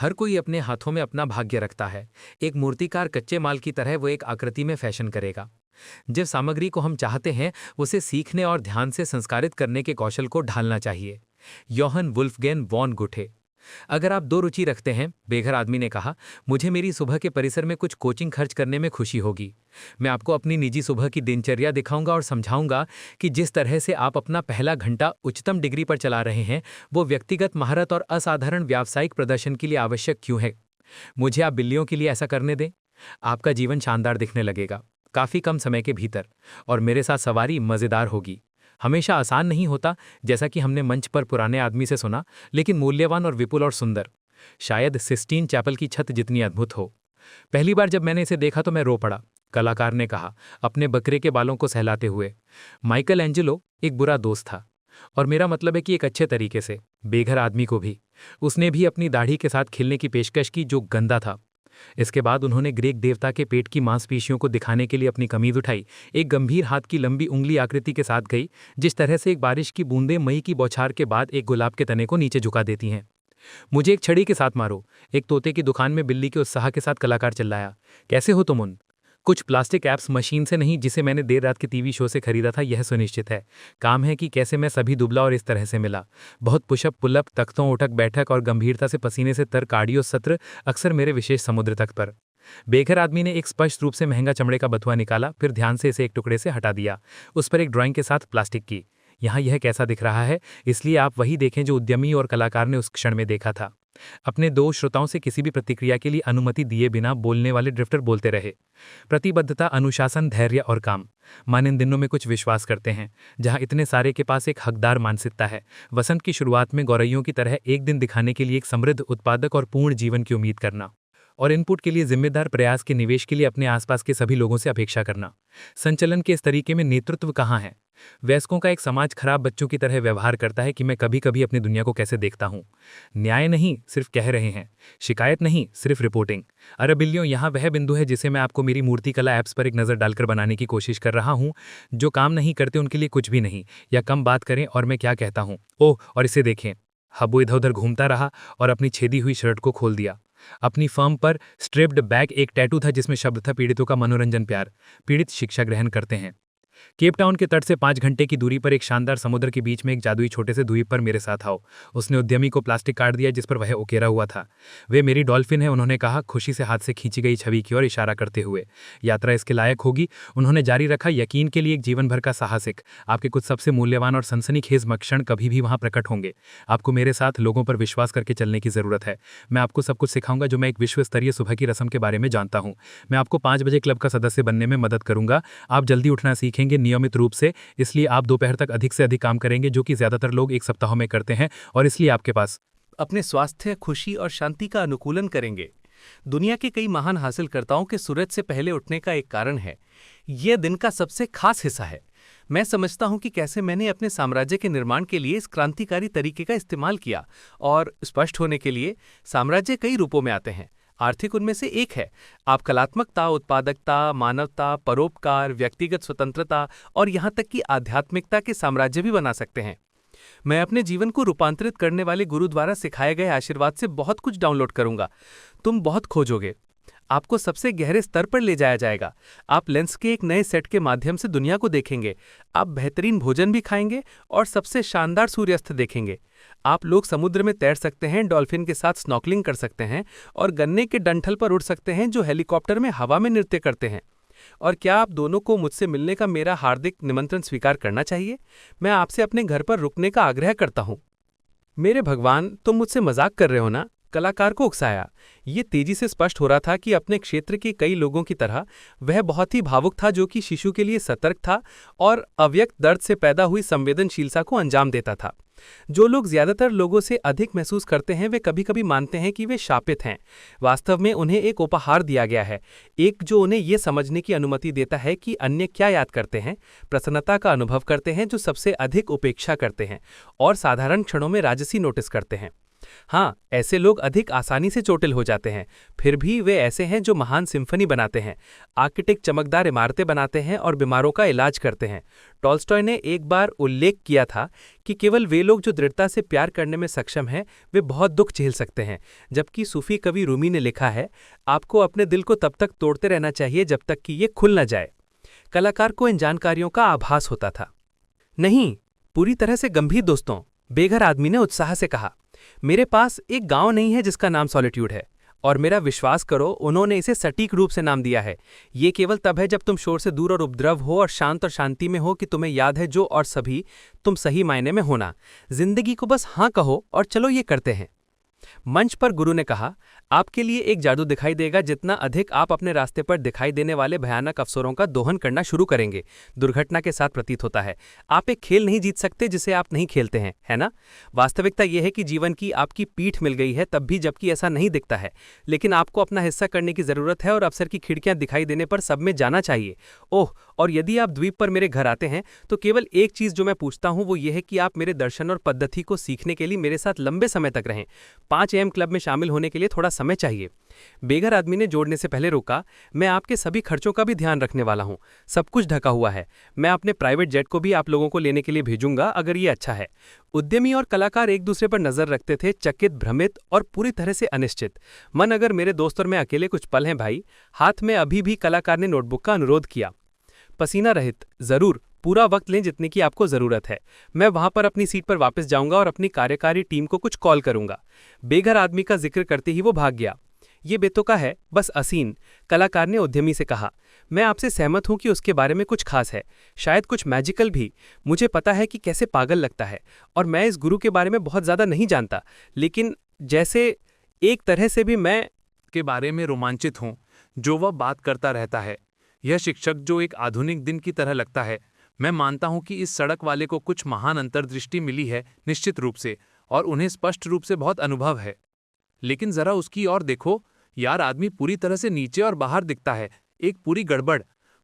हर कोई अपने हाथों में अपना भाग्य रखता है। एक मूर्तिकार कच्चे माल की तरह वो एक आकृति में फैशन करेगा। जिस सामग्री को हम चाहते हैं उसे सीखने और ध्यान से संस्कारित करने के कौशल को ढालना चाहिए। योहन वुल्फगेन वॉन गुठे। अगर आप दो रुचि रखते हैं, बेघर आदमी ने कहा, मुझे मेरी सुबह के परिसर में कुछ कोचिंग खर्च करने में खुशी होगी। मैं आपको अपनी निजी सुबह की दिनचर्या दिखाऊंगा और समझाऊंगा कि जिस तरह से आप अपना पहला घंटा उच्चतम डिग्री पर चला रहे हैं वो व्यक्तिगत महारत और असाधारण व्यावसायिक प्रदर्शन के लिए आवश्यक क्यों है। मुझे आप बिल्लियों के लिए ऐसा करने दें। आपका जीवन शानदार दिखने लगेगा, काफी कम समय के भीतर, और मेरे साथ सवारी मजेदार होगी। हमेशा आसान नहीं होता, जैसा कि हमने मंच पर पुराने आदमी से सुना, लेकिन मूल्यवान और विपुल और सुंदर। शायद सिस्टीन चैपल की छत जितनी अद्भुत हो। पहली बार जब मैंने इसे देखा तो मैं रो पड़ा, कलाकार ने कहा, अपने बकरे के बालों को सहलाते हुए। माइकल एंजेलो एक बुरा दोस्त था, और मेरा मतलब है कि एक अच्छे तरीके से। बेघर आदमी को भी उसने भी अपनी दाढ़ी के साथ खिलने की पेशकश की जो गंदा था। इसके बाद उन्होंने ग्रीक देवता के पेट की मांसपेशियों को दिखाने के लिए अपनी कमीज उठाई, एक गंभीर हाथ की लंबी उंगली आकृति के साथ गई, जिस तरह से एक बारिश की बूंदें मई की बौछार के बाद एक गुलाब के तने को नीचे झुका देती हैं। मुझे एक छड़ी के साथ मारो, एक तोते की दुकान में बिल्ली के उत्साह के साथ कलाकार चिल्लाया। कैसे हो तुम उन कुछ प्लास्टिक एप्स मशीन से नहीं जिसे मैंने देर रात के टीवी शो से खरीदा था, यह सुनिश्चित है। काम है कि कैसे मैं सभी दुबला और इस तरह से मिला। बहुत पुशअप पुलअप, तख्तों उठक बैठक और गंभीरता से पसीने से तर कार्डियो सत्र, अक्सर मेरे विशेष समुद्र तट पर। बेघर आदमी ने एक स्पष्ट रूप से महंगा चमड़े का बथुआ निकाला, फिर ध्यान से इसे एक टुकड़े से हटा दिया। उस पर एक ड्राइंग के साथ प्लास्टिक की। यहाँ यह कैसा दिख रहा है, इसलिए आप वही देखें जो उद्यमी और कलाकार ने उस क्षण में देखा था। अपने दो श्रोताओं से किसी भी प्रतिक्रिया के लिए अनुमति दिए बिना बोलने वाले ड्रिफ्टर बोलते रहे। प्रतिबद्धता, अनुशासन, धैर्य और काम। मन इन दिनों में कुछ विश्वास करते हैं, जहां इतने सारे के पास एक हकदार मानसिकता है। वसंत की शुरुआत में गौरैयों की तरह एक दिन दिखाने के लिए एक समृद्ध, उत्पादक और पूर्ण जीवन की उम्मीद करना, और इनपुट के लिए जिम्मेदार प्रयास के निवेश के लिए अपने आसपास के सभी लोगों से अपेक्षा करना। संचलन के इस तरीके में नेतृत्व कहाँ है? वयस्कों का एक समाज खराब बच्चों की तरह व्यवहार करता है कि मैं कभी कभी अपनी दुनिया को कैसे देखता हूँ। न्याय नहीं, सिर्फ कह रहे हैं। शिकायत नहीं, सिर्फ रिपोर्टिंग। अरे बिल्लियों, यहाँ वह बिंदु है जिसे मैं आपको मेरी मूर्तिकला ऐप्स पर एक नज़र डालकर बनाने की कोशिश कर रहा हूँ। जो काम नहीं करते उनके लिए कुछ भी नहीं, या कम बात करें। और मैं क्या कहता हूँ, ओह, और इसे देखें। हब्बू इधर उधर घूमता रहा और अपनी छेदी हुई शर्ट को खोल दिया। अपनी फर्म पर स्ट्रिप्ड बैक एक टैटू था जिसमें शब्द था, पीड़ितों का मनोरंजन प्यार, पीड़ित शिक्षा ग्रहण करते हैं। केप टाउन के तट से 5 घंटे की दूरी पर एक शानदार समुद्र के बीच में एक जादुई छोटे से द्वीप पर मेरे साथ आओ। उसने उद्यमी को प्लास्टिक काट दिया जिस पर वह उकेरा हुआ था। वे मेरी डॉल्फिन है, उन्होंने कहा, खुशी से हाथ से खींची गई छवि की ओर इशारा करते हुए। यात्रा इसके लायक होगी, उन्होंने जारी रखा, यकीन के लिए एक जीवन भर का साहसिक। आपके कुछ सबसे मूल्यवान और सनसनीखेज क्षण कभी भी वहां प्रकट होंगे। आपको मेरे साथ लोगों पर विश्वास करके चलने की जरूरत है। मैं आपको सब कुछ सिखाऊंगा जो मैं एक विश्व स्तरीय सुबह की रस्म के बारे में जानता हूं। मैं आपको 5 बजे क्लब का सदस्य बनने में मदद करूंगा। आप जल्दी उठना सीखेंगे नियमित रूप से, इसलिए आप दोपहर तक अधिक से अधिक काम करेंगे, जो कि ज्यादातर लोग एक सप्ताह में करते हैं, और इसलिए आपके पास अपने स्वास्थ्य, खुशी और शांति का अनुकूलन करेंगे। दुनिया के कई महान हासिलकर्ताओं के सूरज से पहले उठने का एक कारण है। यह दिन का सबसे खास हिस्सा है। मैं समझता हूं कि कैसे मैंने अपने साम्राज्य के निर्माण के लिए इस क्रांतिकारी तरीके का इस्तेमाल किया। और स्पष्ट होने के लिए, साम्राज्य कई रूपों में आते हैं। आर्थिक उनमें से एक है। आप कलात्मकता, उत्पादकता, मानवता, परोपकार, व्यक्तिगत स्वतंत्रता और यहां तक कि आध्यात्मिकता के साम्राज्य भी बना सकते हैं। मैं अपने जीवन को रूपांतरित करने वाले गुरु द्वारा सिखाए गए आशीर्वाद से बहुत कुछ डाउनलोड करूंगा। तुम बहुत खोजोगे। आपको सबसे गहरे स्तर पर ले जाया जाएगा। आप लेंस के एक नए सेट के माध्यम से दुनिया को देखेंगे। आप बेहतरीन भोजन भी खाएंगे और सबसे शानदार सूर्यास्त देखेंगे। आप लोग समुद्र में तैर सकते हैं, डॉल्फिन के साथ स्नॉर्कलिंग कर सकते हैं और गन्ने के डंठल पर उड़ सकते हैं जो हेलीकॉप्टर में हवा में नृत्य करते हैं। और क्या आप दोनों को मुझसे मिलने का मेरा हार्दिक निमंत्रण स्वीकार करना चाहिए? मैं आपसे अपने घर पर रुकने का आग्रह करता हूँ। मेरे भगवान, तुम मुझसे मजाक कर रहे हो ना? कलाकार को उकसाया। ये तेजी से स्पष्ट हो रहा था कि अपने क्षेत्र के कई लोगों की तरह वह बहुत ही भावुक था, जो कि शिशु के लिए सतर्क था और अव्यक्त दर्द से पैदा हुई संवेदनशीलता को अंजाम देता था। जो लोग ज्यादातर लोगों से अधिक महसूस करते हैं वे कभी कभी मानते हैं कि वे शापित हैं। वास्तव में उन्हें एक उपहार दिया गया है, एक जो उन्हें यह समझने की अनुमति देता है कि अन्य क्या याद करते हैं, प्रसन्नता का अनुभव करते हैं जो सबसे अधिक उपेक्षा करते हैं, और साधारण क्षणों में राजसी नोटिस करते हैं। हाँ, ऐसे लोग अधिक आसानी से चोटिल हो जाते हैं। फिर भी वे ऐसे हैं जो महान सिम्फनी बनाते हैं, आर्किटेक्ट चमकदार इमारतें बनाते हैं और बीमारों का इलाज करते हैं। टॉल्स्टॉय ने एक बार उल्लेख किया था कि केवल वे लोग जो दृढ़ता से प्यार करने में सक्षम हैं, वे बहुत दुख झेल सकते हैं। जबकि सूफी कवि रूमी ने लिखा है, आपको अपने दिल को तब तक तोड़ते रहना चाहिए जब तक कि ये खुल न जाए। कलाकार को इन जानकारियों का आभास होता था। नहीं, पूरी तरह से गंभीर दोस्तों, बेघर आदमी ने उत्साह से कहा, मेरे पास एक गांव नहीं है जिसका नाम सॉलिट्यूड है, और मेरा विश्वास करो, उन्होंने इसे सटीक रूप से नाम दिया है। ये केवल तब है जब तुम शोर से दूर और उपद्रव हो और शांत और शांति में हो कि तुम्हें याद है जो और सभी तुम सही मायने में होना। जिंदगी को बस हाँ कहो और चलो ये करते हैं। मंच पर गुरु ने कहा, आपके लिए एक जादू दिखाई देगा जितना अधिक आप अपने रास्ते पर दिखाई देने वाले भयानक अवसरों का दोहन करना शुरू करेंगे, दुर्घटना के साथ प्रतीत होता है। आप एक खेल नहीं जीत सकते जिसे आप नहीं खेलते हैं, है ना? वास्तविकता यह है कि जीवन की आपकी पीठ मिल गई है तब भी जबकि ऐसा नहीं दिखता है, लेकिन आपको अपना हिस्सा करने की जरूरत है और अवसर की खिड़कियां दिखाई देने पर सब में जाना चाहिए। ओह, और यदि आप द्वीप पर मेरे घर आते हैं तो केवल एक चीज जो मैं पूछता हूं वो ये है कि आप मेरे दर्शन और पद्धति को सीखने के लिए मेरे साथ लंबे समय तक रहें। 5 AM क्लब में शामिल होने के लिए थोड़ा समय चाहिए। बेघर आदमी ने जोड़ने से पहले रोका, मैं आपके सभी खर्चों का भी ध्यान रखने वाला हूं। सब कुछ ढका हुआ है। मैं अपने प्राइवेट जेट को भी आप लोगों को लेने के लिए भेजूंगा अगर ये अच्छा है। उद्यमी और कलाकार एक दूसरे पर नजर रखते थे, चकित, भ्रमित और पूरी तरह से अनिश्चित। मन, अगर मेरे दोस्त और मैं अकेले कुछ पल हैं भाई। हाथ में अभी भी कलाकार ने नोटबुक का अनुरोध किया। पसीना रहित, जरूर, पूरा वक्त लें जितने की आपको जरूरत है। मैं वहां पर अपनी सीट पर वापस जाऊंगा और अपनी कार्यकारी टीम को कुछ कॉल करूंगा। बेघर आदमी का जिक्र करते ही वो भाग गया। ये बेतुका है, बस असीन, कलाकार ने उद्यमी से कहा। मैं आपसे सहमत हूं कि उसके बारे में कुछ खास है, शायद कुछ मैजिकल भी। मुझे पता है कि कैसे पागल लगता है, और मैं इस गुरु के बारे में बहुत ज्यादा नहीं जानता, लेकिन जैसे एक तरह से भी मैं के बारे में रोमांचित हूं जो वह बात करता रहता है। यह शिक्षक जो एक आधुनिक दिन की तरह लगता है। मैं मानता हूं कि इस सड़क वाले को कुछ महान अंतर्दृष्टि मिली है, निश्चित रूप से, और उन्हें स्पष्ट रूप से बहुत अनुभव है। लेकिन जरा उसकी ओर देखो यार, आदमी पूरी तरह से नीचे और बाहर दिखता है, एक पूरी गड़बड़।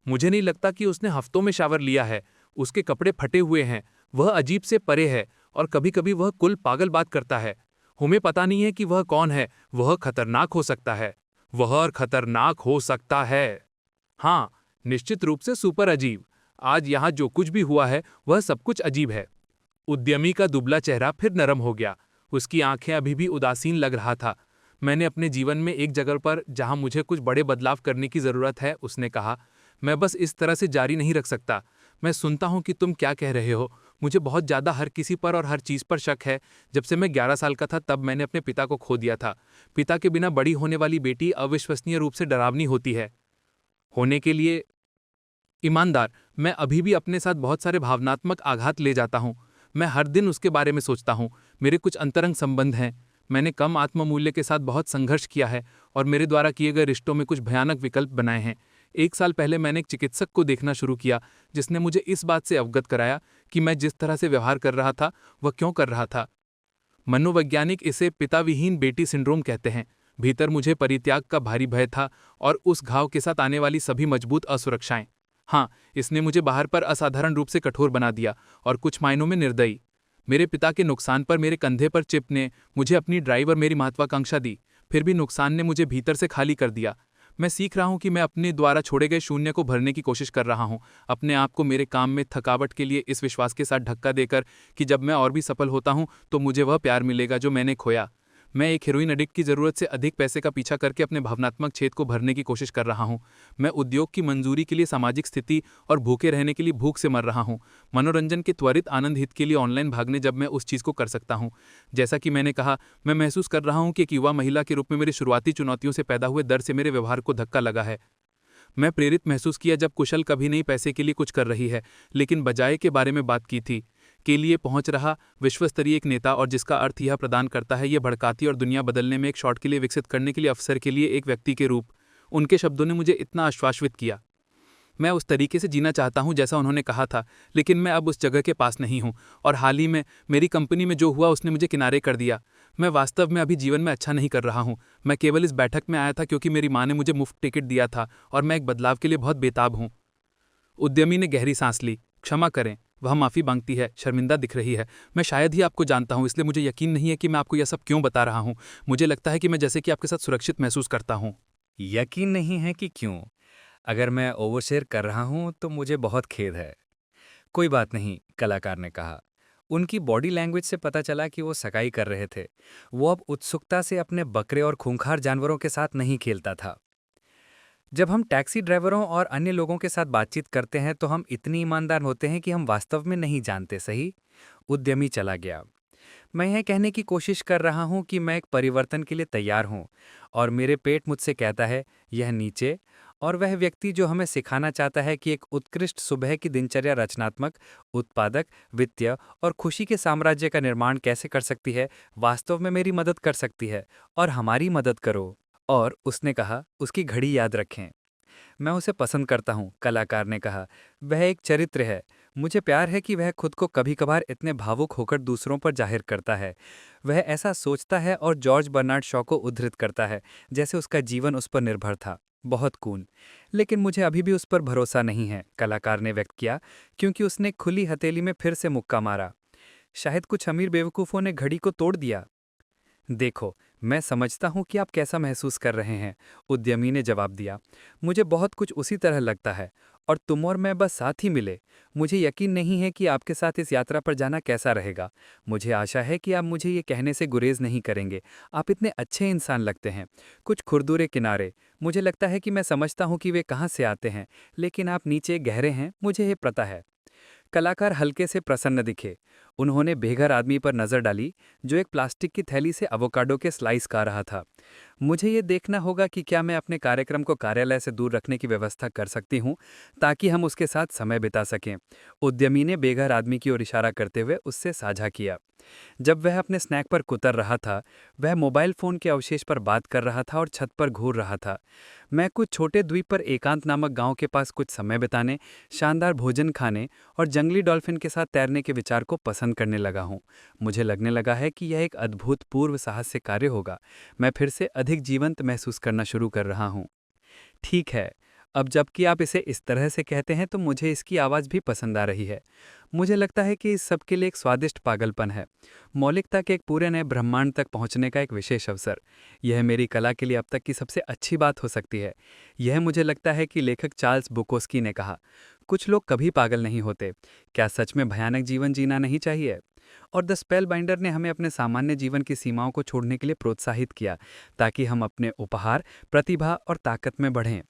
मुझे नहीं लगता कि उसने हफ्तों में शावर लिया है। उसके कपड़े फटे हुए हैं, वह अजीब से परे है, और कभी कभी वह कुल पागल बात करता है। हमें पता नहीं है कि वह कौन है। वह खतरनाक हो सकता है। वह खतरनाक हो सकता है। हाँ, निश्चित रूप से सुपर अजीब। आज यहाँ जो कुछ भी हुआ है वह सब कुछ अजीब है। उद्यमी का दुबला चेहरा फिर नरम हो गया। उसकी आंखें अभी भी उदासीन लग रहा था। मैंने अपने जीवन में एक जगह पर जहां मुझे कुछ बड़े बदलाव करने की जरूरत है, उसने कहा। मैं बस इस तरह से जारी नहीं रख सकता। मैं सुनता हूं कि तुम क्या कह रहे हो। मुझे बहुत ज्यादा हर किसी पर और हर चीज पर शक है। जब से मैं 11 साल का था तब मैंने अपने पिता को खो दिया था। पिता के बिना बड़ी होने वाली बेटी अविश्वसनीय रूप से डरावनी होती है। होने के लिए ईमानदार, मैं अभी भी अपने साथ बहुत सारे भावनात्मक आघात ले जाता हूं। मैं हर दिन उसके बारे में सोचता हूं। मेरे कुछ अंतरंग संबंध हैं। मैंने कम आत्ममूल्य के साथ बहुत संघर्ष किया है और मेरे द्वारा किए गए रिश्तों में कुछ भयानक विकल्प बनाए हैं। 1 साल पहले मैंने एक चिकित्सक को देखना शुरू किया जिसने मुझे इस बात से अवगत कराया कि मैं जिस तरह से व्यवहार कर रहा था वह क्यों कर रहा था। मनोवैज्ञानिक इसे पिताविहीन बेटी सिंड्रोम कहते हैं। भीतर मुझे परित्याग का भारी भय था और उस घाव के साथ आने वाली सभी मजबूत असुरक्षाएं। हाँ, इसने मुझे बाहर पर असाधारण रूप से कठोर बना दिया और कुछ मायनों में निर्दयी। मेरे पिता के नुकसान पर मेरे कंधे पर चिप ने मुझे अपनी ड्राइव और मेरी महत्वाकांक्षा दी। फिर भी नुकसान ने मुझे भीतर से खाली कर दिया। मैं सीख रहा हूं कि मैं अपने द्वारा छोड़े गए शून्य को भरने की कोशिश कर रहा हूं, अपने आप को मेरे काम में थकावट के लिए इस विश्वास के साथ धक्का देकर कि जब मैं और भी सफल होता हूं तो मुझे वह प्यार मिलेगा जो मैंने खोया। मैं एक हीरोइन एडिक्ट की जरूरत से अधिक पैसे का पीछा करके अपने भावनात्मक छेद को भरने की कोशिश कर रहा हूं। मैं उद्योग की मंजूरी के लिए सामाजिक स्थिति और भूखे रहने के लिए भूख से मर रहा हूं। मनोरंजन के त्वरित आनंद हित के लिए ऑनलाइन भागने जब मैं उस चीज को कर सकता हूं। जैसा कि मैंने कहा, मैं महसूस कर रहा हूं कि एक युवा महिला के रूप में मेरी शुरुआती चुनौतियों से पैदा हुए डर से मेरे व्यवहार को धक्का लगा है। मैं प्रेरित महसूस किया जब कुशल कभी नहीं पैसे के लिए कुछ कर रही है, लेकिन बजाय के बारे में बात की थी के लिए पहुंच रहा विश्वस्तरीय एक नेता, और जिसका अर्थ यह प्रदान करता है यह भड़काती और दुनिया बदलने में एक शॉट के लिए विकसित करने के लिए अवसर के लिए एक व्यक्ति के रूप। उनके शब्दों ने मुझे इतना आश्वासित किया। मैं उस तरीके से जीना चाहता हूं जैसा उन्होंने कहा था, लेकिन मैं अब उस जगह के पास नहीं हूं, और हाल ही में मेरी कंपनी में जो हुआ उसने मुझे किनारे कर दिया। मैं वास्तव में अभी जीवन में अच्छा नहीं कर रहा हूं। मैं केवल इस बैठक में आया था क्योंकि मेरी माँ ने मुझे मुफ्त टिकट दिया था और मैं एक बदलाव के लिए बहुत बेताब हूं। उद्यमी ने गहरी सांस ली। क्षमा करें, वह माफ़ी मांगती है, शर्मिंदा दिख रही है। मैं शायद ही आपको जानता हूँ, इसलिए मुझे यकीन नहीं है कि मैं आपको यह सब क्यों बता रहा हूँ। मुझे लगता है कि मैं जैसे कि आपके साथ सुरक्षित महसूस करता हूँ। यकीन नहीं है कि क्यों? अगर मैं ओवरशेयर कर रहा हूँ तो मुझे बहुत खेद है। कोई बात नहीं, कलाकार ने कहा। उनकी बॉडी लैंग्वेज से पता चला कि वो सगाई कर रहे थे। वो अब उत्सुकता से अपने बकरे और खूंखार जानवरों के साथ नहीं खेलता था। जब हम टैक्सी ड्राइवरों और अन्य लोगों के साथ बातचीत करते हैं तो हम इतनी ईमानदार होते हैं कि हम वास्तव में नहीं जानते, सही? उद्यमी चला गया। मैं यह कहने की कोशिश कर रहा हूं कि मैं एक परिवर्तन के लिए तैयार हूं और मेरे पेट मुझसे कहता है यह नीचे। और वह व्यक्ति जो हमें सिखाना चाहता है कि एक उत्कृष्ट सुबह की दिनचर्या रचनात्मक, उत्पादक, वित्तीय और खुशी के साम्राज्य का निर्माण कैसे कर सकती है, वास्तव में मेरी मदद कर सकती है। और हमारी मदद करो। और उसने कहा, उसकी घड़ी याद रखें। मैं उसे पसंद करता हूँ, कलाकार ने कहा। वह एक चरित्र है। मुझे प्यार है कि वह खुद को कभी कभार इतने भावुक होकर दूसरों पर जाहिर करता है। वह ऐसा सोचता है और जॉर्ज बर्नार्ड शॉ को उद्धृत करता है जैसे उसका जीवन उस पर निर्भर था। बहुत कूल। लेकिन मुझे अभी भी उस पर भरोसा नहीं है, कलाकार ने व्यक्त किया, क्योंकि उसने खुली हथेली में फिर से मुक्का मारा। शायद कुछ अमीर बेवकूफ़ों ने घड़ी को तोड़ दिया। देखो, मैं समझता हूँ कि आप कैसा महसूस कर रहे हैं, उद्यमी ने जवाब दिया। मुझे बहुत कुछ उसी तरह लगता है और तुम और मैं बस साथ ही मिले। मुझे यकीन नहीं है कि आपके साथ इस यात्रा पर जाना कैसा रहेगा। मुझे आशा है कि आप मुझे ये कहने से गुरेज नहीं करेंगे। आप इतने अच्छे इंसान लगते हैं। कुछ खुरदुरे किनारे। मुझे लगता है कि मैं समझता हूँ कि वे कहाँ से आते हैं, लेकिन आप नीचे गहरे हैं, मुझे ये पता है। कलाकार हल्के से प्रसन्न दिखे। उन्होंने बेघर आदमी पर नजर डाली जो एक प्लास्टिक की थैली से एवोकाडो के स्लाइस खा रहा था। मुझे ये देखना होगा कि क्या मैं अपने कार्यक्रम को कार्यालय से दूर रखने की व्यवस्था कर सकती हूँ ताकि हम उसके साथ समय बिता सकें। उद्यमी ने बेघर आदमी की ओर इशारा करते हुए उससे साझा किया। जब वह अपने स्नैक पर कुतर रहा था, वह मोबाइल फोन के अवशेष पर बात कर रहा था और छत पर घूर रहा था। मैं कुछ छोटे द्वीप पर एकांत नामक गांव के पास कुछ समय बिताने, शानदार भोजन खाने और जंगली डॉल्फिन के साथ तैरने के विचार को पसंद करने लगा हूँ। मुझे लगने लगा है कि यह एक अद्भुत पूर्व साहस्य कार्य होगा। मैं फिर से अधिक जीवंत महसूस करना शुरू कर रहा हूँ। ठीक है, अब जबकि आप इसे इस तरह से कहते हैं तो मुझे इसकी आवाज़ भी पसंद आ रही है। मुझे लगता है कि इस सब के लिए एक स्वादिष्ट पागलपन है, मौलिकता के एक पूरे नए ब्रह्मांड तक पहुंचने का एक विशेष अवसर। यह मेरी कला के लिए अब तक की सबसे अच्छी बात हो सकती है। यह मुझे लगता है कि लेखक चार्ल्स बुकोस्की ने कहा, कुछ लोग कभी पागल नहीं होते। क्या सच में भयानक जीवन जीना नहीं चाहिए? और द स्पेल बाइंडर ने हमें अपने सामान्य जीवन की सीमाओं को छोड़ने के लिए प्रोत्साहित किया ताकि हम अपने उपहार, प्रतिभा और ताकत में बढ़ें।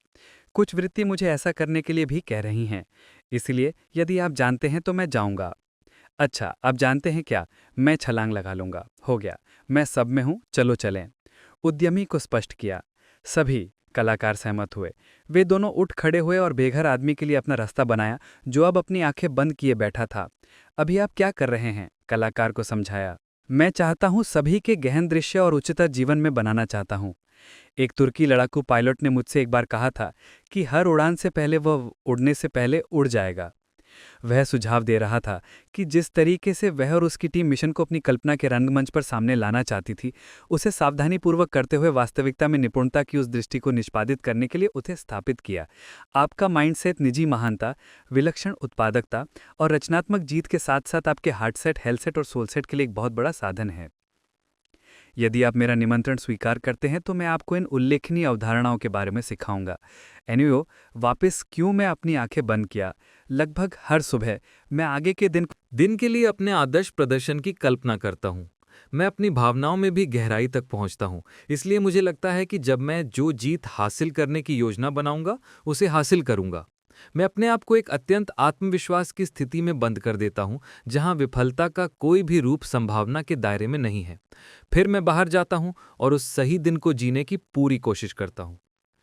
कुछ वृत्ति मुझे ऐसा करने के लिए भी कह रही हैं। इसलिए यदि आप जानते हैं तो मैं जाऊंगा। अच्छा, आप जानते हैं क्या? मैं छलांग लगा लूंगा। हो गया, मैं सब में हूं, चलो चलें। उद्यमी को स्पष्ट किया। सभी कलाकार सहमत हुए। वे दोनों उठ खड़े हुए और बेघर आदमी के लिए अपना रास्ता बनाया जो अब अपनी आंखें बंद किए बैठा था। अभी आप क्या कर रहे हैं? कलाकार को समझाया। मैं चाहता हूं सभी के गहन दृश्य और उच्चतर जीवन में बनाना चाहता हूं। एक तुर्की लड़ाकू पायलट ने मुझसे एक बार कहा था कि हर उड़ान से पहले वह उड़ने से पहले उड़ जाएगा। वह सुझाव दे रहा था कि जिस तरीके से वह और उसकी टीम मिशन को अपनी कल्पना के रंगमंच पर सामने लाना चाहती थी, उसे सावधानीपूर्वक करते हुए वास्तविकता में निपुणता की उस दृष्टि को निष्पादित करने के लिए उसे स्थापित किया। आपका माइंडसेट निजी महानता, विलक्षण उत्पादकता और रचनात्मक जीत के साथ साथ आपके हार्टसेट, हेल्थसेट और सोलसेट के लिए एक बहुत बड़ा साधन है। यदि आप मेरा निमंत्रण स्वीकार करते हैं तो मैं आपको इन उल्लेखनीय अवधारणाओं के बारे में सिखाऊंगा। एनीवे, वापस क्यों मैं अपनी आंखें बंद किया। लगभग हर सुबह मैं आगे के दिन के लिए अपने आदर्श प्रदर्शन की कल्पना करता हूँ। मैं अपनी भावनाओं में भी गहराई तक पहुँचता हूँ। इसलिए मुझे लगता है कि जब मैं जो जीत हासिल करने की योजना बनाऊंगा, उसे हासिल करूंगा। मैं अपने आप को एक अत्यंत आत्मविश्वास की स्थिति में बंद कर देता हूं, जहां विफलता का कोई भी रूप संभावना के दायरे में नहीं है। फिर मैं बाहर जाता हूं और उस सही दिन को जीने की पूरी कोशिश करता हूं।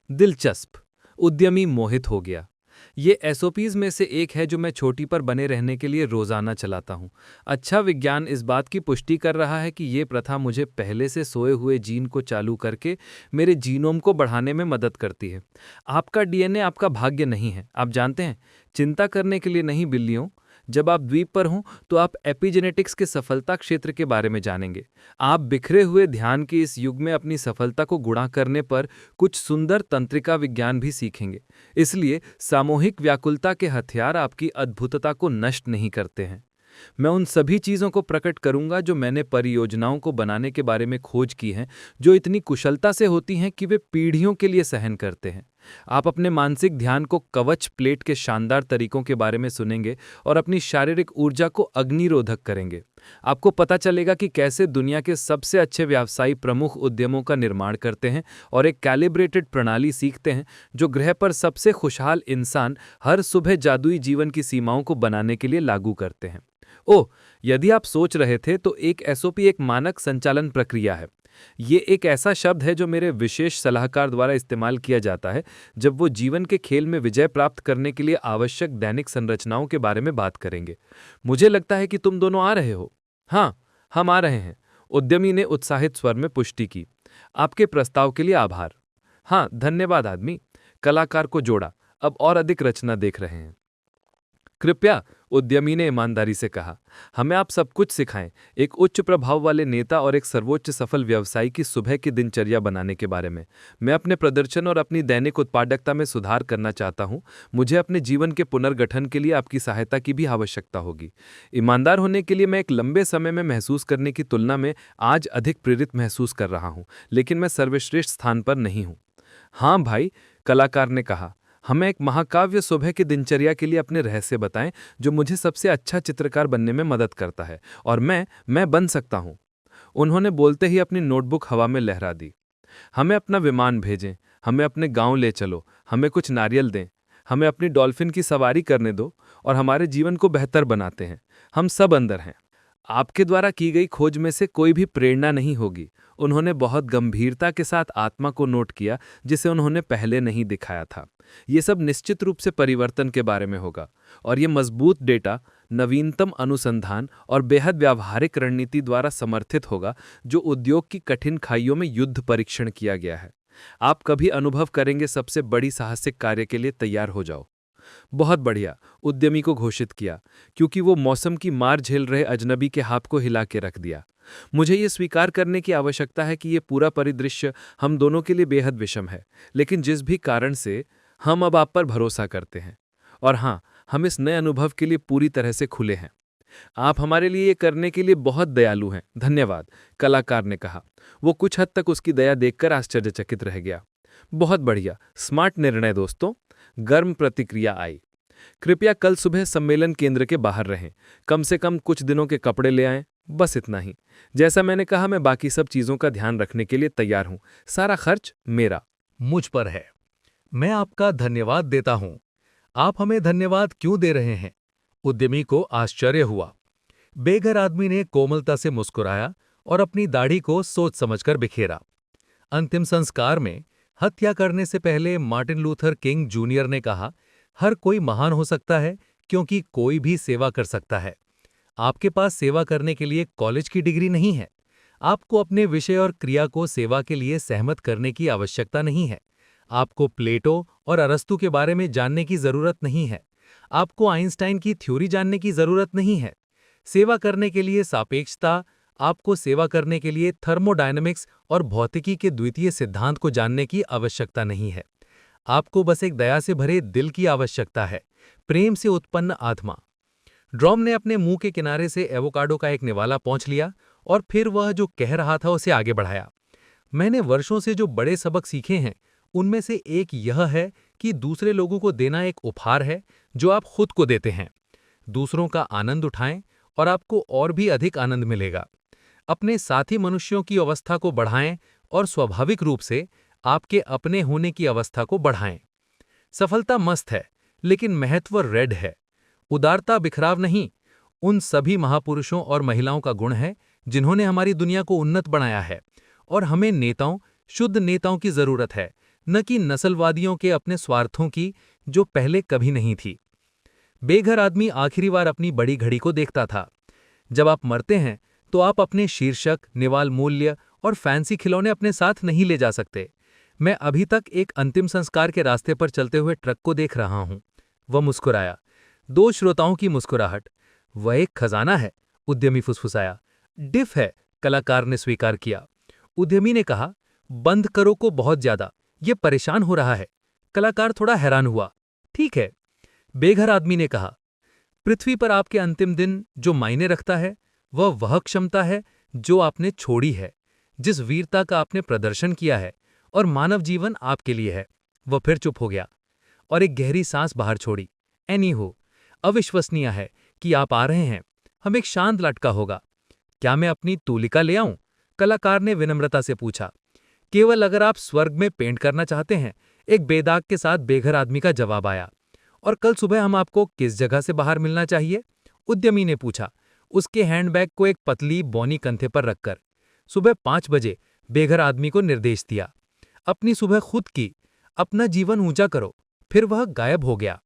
दिलचस्प। उद्यमी मोहित हो गया। ये एसओपीज में से एक है जो मैं छोटी पर बने रहने के लिए रोजाना चलाता हूँ। अच्छा विज्ञान इस बात की पुष्टि कर रहा है कि ये प्रथा मुझे पहले से सोए हुए जीन को चालू करके मेरे जीनोम को बढ़ाने में मदद करती है। आपका डीएनए आपका भाग्य नहीं है, आप जानते हैं। चिंता करने के लिए नहीं बिल्लियों, जब आप द्वीप पर हों तो आप एपिजेनेटिक्स के सफलता क्षेत्र के बारे में जानेंगे। आप बिखरे हुए ध्यान के इस युग में अपनी सफलता को गुणा करने पर कुछ सुंदर तंत्रिका विज्ञान भी सीखेंगे। इसलिए सामूहिक व्याकुलता के हथियार आपकी अद्भुतता को नष्ट नहीं करते हैं। मैं उन सभी चीज़ों को प्रकट करूंगा जो मैंने परियोजनाओं को बनाने के बारे में खोज की हैं, जो इतनी कुशलता से होती हैं कि वे पीढ़ियों के लिए सहन करते हैं। आप अपने मानसिक ध्यान को कवच प्लेट के शानदार तरीकों के बारे में सुनेंगे और अपनी शारीरिक ऊर्जा को अग्निरोधक करेंगे। आपको पता चलेगा कि कैसे दुनिया के सबसे अच्छे व्यवसायी प्रमुख उद्यमों का निर्माण करते हैं और एक कैलिब्रेटेड प्रणाली सीखते हैं जो ग्रह पर सबसे खुशहाल इंसान हर सुबह जादुई जीवन की सीमाओं को बनाने के लिए लागू करते हैं। ओह, यदि आप सोच रहे थे तो एक एसओपी एक मानक संचालन प्रक्रिया है। ये एक ऐसा शब्द है जो मेरे विशेष सलाहकार द्वारा इस्तेमाल किया जाता है जब वो जीवन के खेल में विजय प्राप्त करने के लिए आवश्यक दैनिक संरचनाओं के बारे में बात करेंगे। मुझे लगता है कि तुम दोनों आ रहे हो। हाँ, हम आ रहे हैं, उद्यमी ने उत्साहित स्वर में पुष्टि की। आपके प्रस्ताव के लिए आभार। हाँ, धन्यवाद आदमी। कलाकार को जोड़ा, अब और अधिक रचना देख रहे हैं। कृपया, उद्यमी ने ईमानदारी से कहा, हमें आप सब कुछ सिखाएं, एक उच्च प्रभाव वाले नेता और एक सर्वोच्च सफल व्यवसायी की सुबह की दिनचर्या बनाने के बारे में। मैं अपने प्रदर्शन और अपनी दैनिक उत्पादकता में सुधार करना चाहता हूं। मुझे अपने जीवन के पुनर्गठन के लिए आपकी सहायता की भी आवश्यकता होगी। ईमानदार होने के लिए मैं एक लंबे समय में महसूस करने की तुलना में आज अधिक प्रेरित महसूस कर रहा हूं, लेकिन मैं सर्वश्रेष्ठ स्थान पर नहीं हूं। हाँ भाई, कलाकार ने कहा, हमें एक महाकाव्य सुबह की दिनचर्या के लिए अपने रहस्य बताएं जो मुझे सबसे अच्छा चित्रकार बनने में मदद करता है और मैं बन सकता हूं। उन्होंने बोलते ही अपनी नोटबुक हवा में लहरा दी। हमें अपना विमान भेजें, हमें अपने गांव ले चलो, हमें कुछ नारियल दें, हमें अपनी डॉल्फिन की सवारी करने दो और हमारे जीवन को बेहतर बनाते हैं। हम सब अंदर हैं। आपके द्वारा की गई खोज में से कोई भी प्रेरणा नहीं होगी। उन्होंने बहुत गंभीरता के साथ आत्मा को नोट किया जिसे उन्होंने पहले नहीं दिखाया था। ये सब निश्चित रूप से परिवर्तन के बारे में होगा और ये मजबूत डेटा, नवीनतम अनुसंधान और बेहद व्यावहारिक रणनीति द्वारा समर्थित होगा जो उद्योग की कठिन खाइयों में युद्ध परीक्षण किया गया है। आप कभी अनुभव करेंगे सबसे बड़ी साहसिक कार्य के लिए तैयार हो जाओ। बहुत बढ़िया, उद्यमी को घोषित किया, क्योंकि वो मौसम की मार झेल रहे अजनबी के हाथ को हिला के रख दिया। मुझे ये स्वीकार करने की आवश्यकता है कि ये पूरा परिदृश्य हम दोनों के लिए बेहद विषम है, लेकिन जिस भी कारण से हम अब आप पर भरोसा करते हैं। और हाँ, हम इस नए अनुभव के लिए पूरी तरह से खुले हैं। आप हमारे लिए ये करने के लिए बहुत दयालु हैं। धन्यवाद, कलाकार ने कहा। वो कुछ हद तक उसकी दया देखकर आश्चर्यचकित रह गया। बहुत बढ़िया, स्मार्ट निर्णय दोस्तों। गर्म प्रतिक्रिया आई। कृपया कल सुबह सम्मेलन केंद्र के बाहर रहें। कम से कम कुछ दिनों के कपड़े ले आएं। बस इतना ही। जैसा मैंने कहा, मैं बाकी सब चीज़ों का ध्यान रखने के लिए तैयार हूं। सारा खर्च मेरा। मुझ पर है। मैं आपका धन्यवाद देता हूं। आप हमें धन्यवाद क्यों दे रहे हैं? उद्यमी को आश्चर्य हुआ। बेघर आदमी ने कोमलता से मुस्कुराया और अपनी दाढ़ी को सोच समझकर बिखेरा। अंतिम संस्कार में हत्या करने से पहले मार्टिन लूथर किंग जूनियर ने कहा, हर कोई महान हो सकता है क्योंकि कोई भी सेवा कर सकता है। आपके पास सेवा करने के लिए कॉलेज की डिग्री नहीं है। आपको अपने विषय और क्रिया को सेवा के लिए सहमत करने की आवश्यकता नहीं है। आपको प्लेटो और अरस्तु के बारे में जानने की जरूरत नहीं है। आपको आइंस्टाइन की थ्योरी जानने की जरूरत नहीं है। सेवा करने के लिए सापेक्षता, आपको सेवा करने के लिए थर्मोडायनेमिक्स और भौतिकी के द्वितीय सिद्धांत को जानने की आवश्यकता नहीं है। आपको बस एक दया से भरे दिल की आवश्यकता है, प्रेम से उत्पन्न आत्मा। ड्रॉम ने अपने मुंह के किनारे से एवोकाडो का एक निवाला पोंछ लिया और फिर वह जो कह रहा था उसे आगे बढ़ाया। मैंने वर्षों से जो बड़े सबक सीखे हैं उनमें से एक यह है कि दूसरे लोगों को देना एक उपहार है जो आप खुद को देते हैं। दूसरों का आनंद उठाएं और आपको और भी अधिक आनंद मिलेगा। अपने साथी मनुष्यों की अवस्था को बढ़ाएं और स्वाभाविक रूप से आपके अपने होने की अवस्था को बढ़ाएं। सफलता मस्त है, लेकिन महत्व रेड है। उदारता बिखराव नहीं, उन सभी महापुरुषों और महिलाओं का गुण है जिन्होंने हमारी दुनिया को उन्नत बनाया है। और हमें नेताओं, शुद्ध नेताओं की जरूरत है, न कि नस्लवादियों के अपने स्वार्थों की, जो पहले कभी नहीं थी। बेघर आदमी आखिरी बार अपनी बड़ी घड़ी को देखता था। जब आप मरते हैं तो आप अपने शीर्षक, निवाल मूल्य और फैंसी खिलौने अपने साथ नहीं ले जा सकते। मैं अभी तक एक अंतिम संस्कार के रास्ते पर चलते हुए ट्रक को देख रहा हूं। वह मुस्कुराया। दो श्रोताओं की मुस्कुराहट। वह एक खजाना है, उद्यमी फुसफुसाया। डिफ है, कलाकार ने स्वीकार किया। उद्यमी ने कहा, बंद करो को बहुत ज्यादा, ये परेशान हो रहा है। कलाकार थोड़ा हैरान हुआ। ठीक है। बेघर आदमी ने कहा, पृथ्वी पर आपके अंतिम दिन जो मायने रखता है वह क्षमता है जो आपने छोड़ी है, जिस वीरता का आपने प्रदर्शन किया है, और मानव जीवन आपके लिए है। वह फिर चुप हो गया और एक गहरी सांस बाहर छोड़ी। एनी हो, अविश्वसनीय है कि आप आ रहे हैं। हम एक शांत लटका होगा। क्या मैं अपनी तूलिका ले आऊं? कलाकार ने विनम्रता से पूछा। केवल अगर आप स्वर्ग में पेंट करना चाहते हैं, एक बेदाग के साथ बेघर आदमी का जवाब आया। और कल सुबह हम आपको किस जगह से बाहर मिलना चाहिए? उद्यमी ने पूछा, उसके हैंडबैग को एक पतली बौनी कंधे पर रखकर। सुबह 5 बजे, बेघर आदमी को निर्देश दिया। अपनी सुबह खुद की, अपना जीवन ऊंचा करो। फिर वह गायब हो गया।